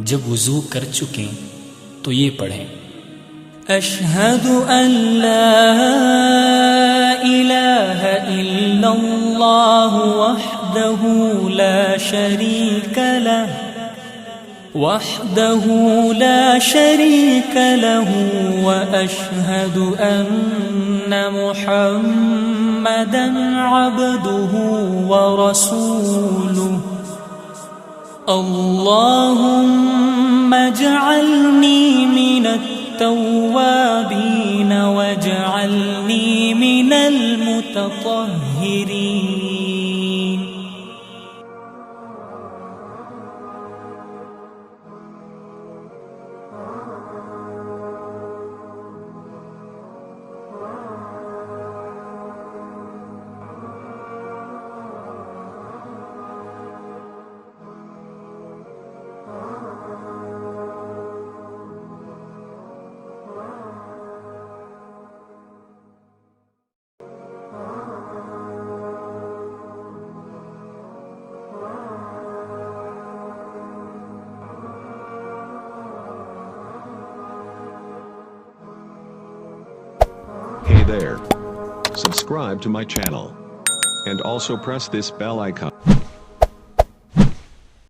जब वुज़ू कर चुकें तो ये पढ़ें, अशहदु अल्ला इलाहा इल्लल्लाह वहदहु ला शरीक लहु व अशहदु अन्न मुहम्मदन अब्दुहु व रसूलुहु अल्लाहुम्मा जअलनी मिनत तव्वाबीन वजअलनी मिनल मुतत्तहिरीन। Hey there. Subscribe to my channel. And also press this bell icon.